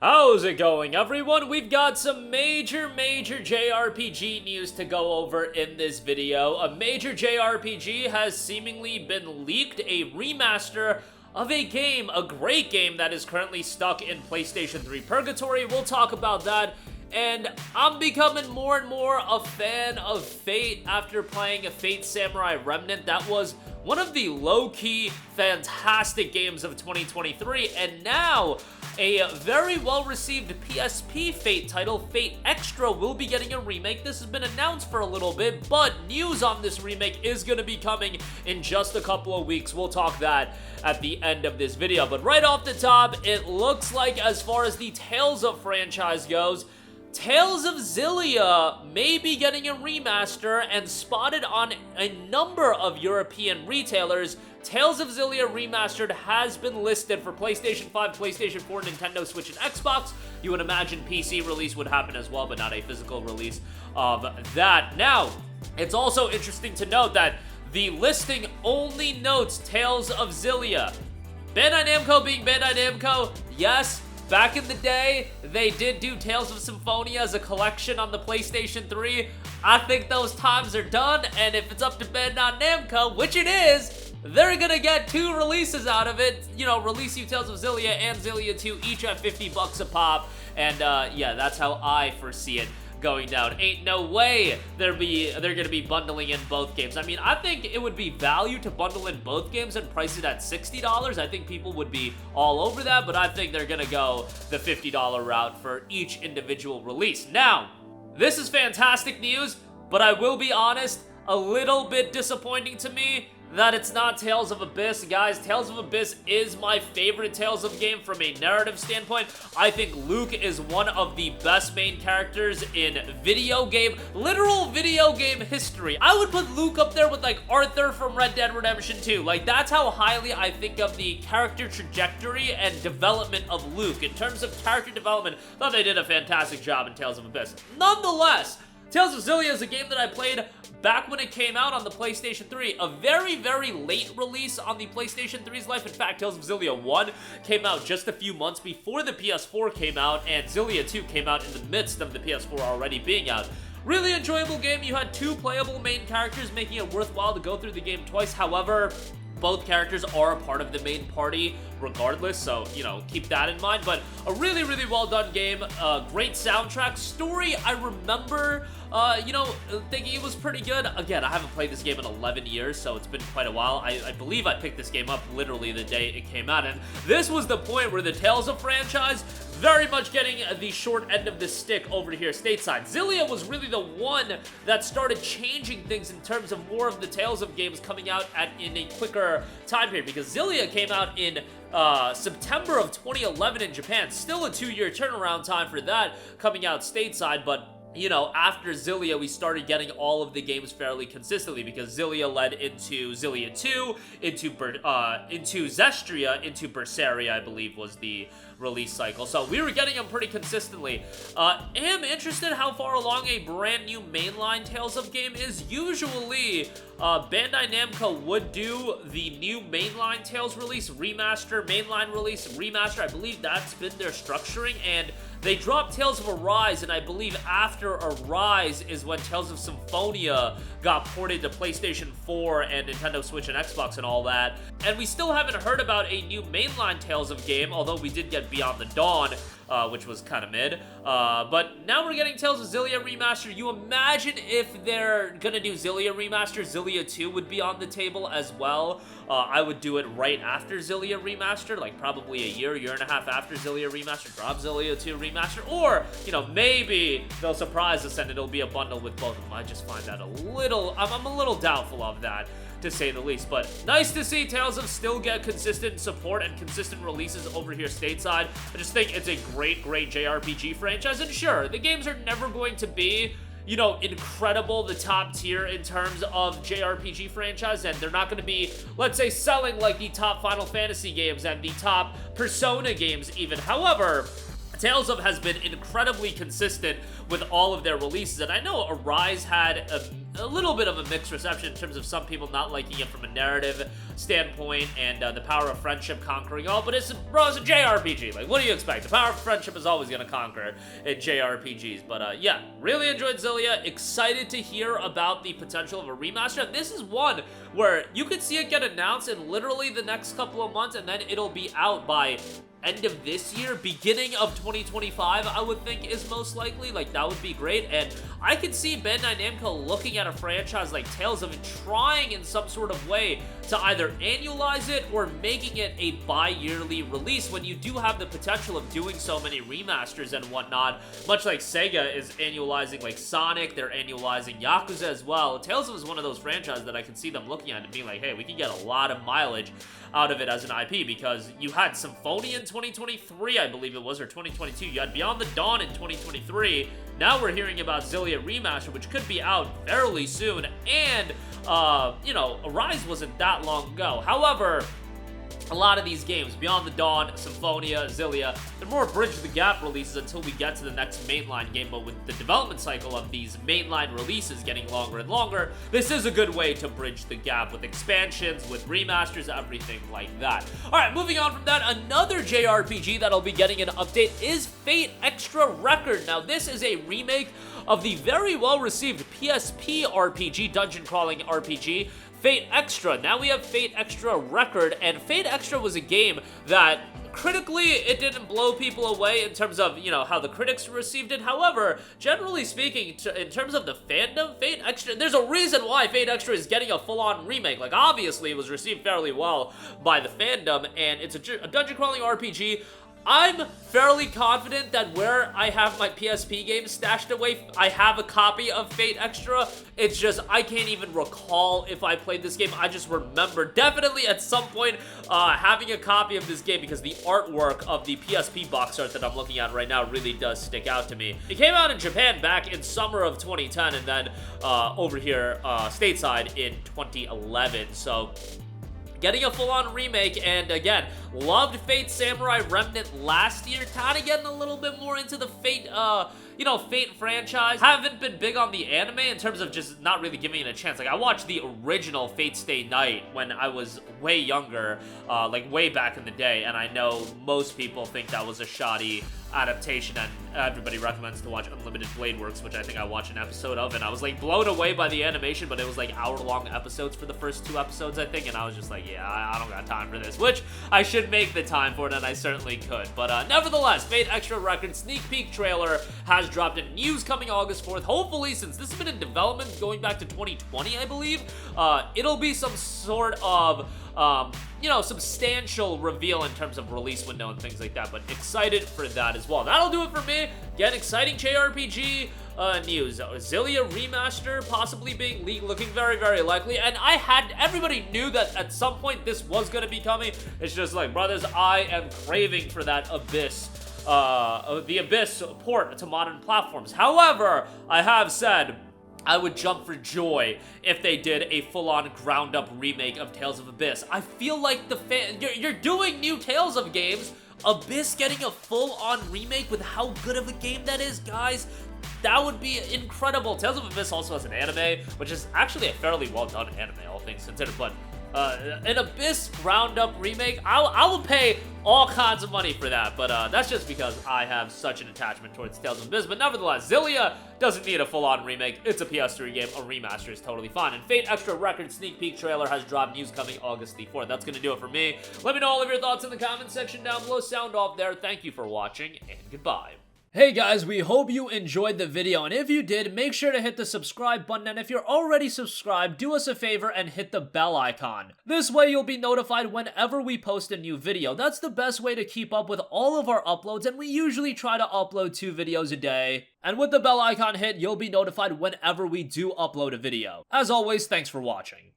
How's it going, everyone? We've got some major JRPG news to go over in this video. A major JRPG has seemingly been leaked, a remaster of a game, a great game that is currently stuck in PlayStation 3 purgatory. We'll talk about that. And I'm becoming more and more a fan of Fate after playing a Fate Samurai Remnant. That was one of the low-key, fantastic games of 2023. And now, a very well-received PSP Fate title, Fate Extra, will be getting a remake. This has been announced for a little bit, but news on this remake is going to be coming in just a couple of weeks. We'll talk that at the end of this video. But right off the top, it looks like as far as the Tales of franchise goes, Tales of Xillia may be getting a remaster, and spotted on a number of European retailers. Tales of Xillia Remastered has been listed for PlayStation 5, PlayStation 4, Nintendo Switch, and Xbox. You would imagine PC release would happen as well, but not a physical release of that. Now, it's also interesting to note that the listing only notes Tales of Xillia. Bandai Namco being Bandai Namco, yes. Back in the day, they did do Tales of Symphonia as a collection on the PlayStation 3. I think those times are done, and if it's up to Bandai Namco, which it is, they're gonna get two releases out of it. You know, release you Tales of Xillia and Xillia 2, each at $50 a pop. And yeah, that's how I foresee it going down. Ain't no way they're gonna be bundling in both games. I mean, I think it would be value to bundle in both games and price it at $60. I think people would be all over that, but I think they're gonna go the $50 route for each individual release. Now, this is fantastic news, but I will be honest, a little bit disappointing to me that it's not Tales of Abyss. Guys, Tales of Abyss is my favorite Tales of game from a narrative standpoint. I think Luke is one of the best main characters in literal video game history. I would put Luke up there with like Arthur from Red Dead Redemption 2. Like, that's how highly I think of the character trajectory and development of Luke. In terms of character development, I thought they did a fantastic job in Tales of Abyss. Nonetheless, Tales of Xillia is a game that I played back when it came out on the PlayStation 3. A very late release on the PlayStation 3's life. In fact, Tales of Xillia 1 came out just a few months before the PS4 came out, and Xillia 2 came out in the midst of the PS4 already being out. Really enjoyable game. You had two playable main characters, making it worthwhile to go through the game twice. However, both characters are a part of the main party regardless, so, you know, keep that in mind. But a really well done game, great soundtrack. Story, I remember, you know, thinking it was pretty good. Again, I haven't played this game in 11 years, so it's been quite a while. I believe I picked this game up literally the day it came out, and this was the point where the Tales of franchise very much getting the short end of the stick over here stateside. Xillia was really the one that started changing things in terms of more of the Tales of games coming out in a quicker time period, because Xillia came out in September of 2011 in Japan. Still a 2-year turnaround time for that coming out stateside, but you know, after Xillia, we started getting all of the games fairly consistently, because Xillia led into Xillia 2, into Zestria, into Berseria, I believe was the release cycle. So we were getting them pretty consistently. Am interested how far along a brand new mainline Tales of game is. Usually, Bandai Namco would do the new mainline Tales release, remaster, mainline release, remaster. I believe that's been their structuring, and they dropped Tales of Arise, and I believe after Arise is when Tales of Symphonia got ported to PlayStation 4 and Nintendo Switch and Xbox and all that. And we still haven't heard about a new mainline Tales of game, although we did get Beyond the Dawn, which was kind of mid. But now we're getting Tales of Xillia Remastered. You imagine if they're gonna do Xillia Remastered, Xillia 2 would be on the table as well. I would do it right after Xillia Remastered, like probably a year and a half after Xillia Remastered, drop Xillia 2 Remastered, or, you know, maybe they'll surprise us and it'll be a bundle with both of them. I just find that I'm a little doubtful of that, to say the least. But nice to see Tales of still get consistent support and consistent releases over here stateside. I just think it's a great JRPG franchise. And sure, the games are never going to be, you know, incredible, the top tier in terms of JRPG franchise, and they're not going to be, let's say, selling like the top Final Fantasy games and the top Persona games even. However, Tales of has been incredibly consistent with all of their releases, and I know Arise had a little bit of a mixed reception in terms of some people not liking it from a narrative standpoint and the power of friendship conquering all, but it's a JRPG. Like, what do you expect? The power of friendship is always going to conquer in JRPGs. But yeah, really enjoyed Xillia. Excited to hear about the potential of a remaster. And this is one where you could see it get announced in literally the next couple of months, and then it'll be out by end of this year, beginning of 2025, I would think is most likely. Like, that would be great. And I could see Bandai Namco looking at a franchise like Tales of and trying in some sort of way to either annualize it or making it a bi-yearly release when you do have the potential of doing so many remasters and whatnot. Much like Sega is annualizing like Sonic, they're annualizing Yakuza as well. Tales of is one of those franchises that I can see them looking at and being like, hey, we can get a lot of mileage out of it as an IP, because you had Symphonia in 2023, I believe it was, or 2022. You had Beyond the Dawn in 2023. Now we're hearing about Xillia Remaster, which could be out fairly soon. And, you know, Arise wasn't that long ago. However, a lot of these games, Beyond the Dawn, Symphonia, Xillia, they're more bridge-the-gap releases until we get to the next mainline game, but with the development cycle of these mainline releases getting longer and longer, this is a good way to bridge the gap with expansions, with remasters, everything like that. Alright, moving on from that, another JRPG that'll be getting an update is Fate Extra Record. Now, this is a remake of the very well-received PSP RPG, dungeon crawling RPG, Fate Extra. Now we have Fate Extra Record, and Fate Extra was a game that critically, it didn't blow people away in terms of, you know, how the critics received it. However, generally speaking, in terms of the fandom, Fate Extra, there's a reason why Fate Extra is getting a full-on remake. Like, obviously, it was received fairly well by the fandom, and it's a dungeon crawling RPG. I'm fairly confident that where I have my PSP games stashed away, I have a copy of Fate Extra. It's just, I can't even recall if I played this game. I just remember definitely at some point having a copy of this game, because the artwork of the PSP box art that I'm looking at right now really does stick out to me. It came out in Japan back in summer of 2010, and then over here stateside in 2011. So getting a full-on remake, and again, loved Fate Samurai Remnant last year, kind of getting a little bit more into the Fate, you know, Fate franchise. Haven't been big on the anime in terms of just not really giving it a chance. Like, I watched the original Fate Stay Night when I was way younger, like way back in the day, and I know most people think that was a shoddy adaptation, and everybody recommends to watch Unlimited Blade Works, which I think I watched an episode of, and I was like blown away by the animation, but it was like hour-long episodes for the first 2 episodes, I think, and I was just like, yeah, I don't got time for this, which I should make the time for it, and I certainly could. But nevertheless, Fate Extra Record sneak peek trailer has dropped in. News coming August 4th. Hopefully, since this has been in development going back to 2020, I believe, it'll be some sort of you know, substantial reveal in terms of release window and things like that, but excited for that as well. That'll do it for me. Again, exciting JRPG news. Xillia Remaster possibly being leaked, looking very, very likely, and everybody knew that at some point this was going to be coming. It's just like, brothers, I am craving for that Abyss, the Abyss port to modern platforms. However, I have said I would jump for joy if they did a full-on ground-up remake of Tales of Abyss. I feel like you're doing new Tales of games. Abyss getting a full-on remake with how good of a game that is, guys, that would be incredible. Tales of Abyss also has an anime, which is actually a fairly well-done anime, all things considered, but an Abyss ground-up remake, I will pay all kinds of money for that, but that's just because I have such an attachment towards Tales of Abyss. But nevertheless, Xillia doesn't need a full-on remake. It's a PS3 game. A remaster is totally fine. And Fate Extra Record sneak peek trailer has dropped, news coming August the 4th. That's going to do it for me. Let me know all of your thoughts in the comment section down below. Sound off there. Thank you for watching, and goodbye. Hey guys, we hope you enjoyed the video, and if you did, make sure to hit the subscribe button, and if you're already subscribed, do us a favor and hit the bell icon. This way you'll be notified whenever we post a new video. That's the best way to keep up with all of our uploads, and we usually try to upload 2 videos a day. And with the bell icon hit, you'll be notified whenever we do upload a video. As always, thanks for watching.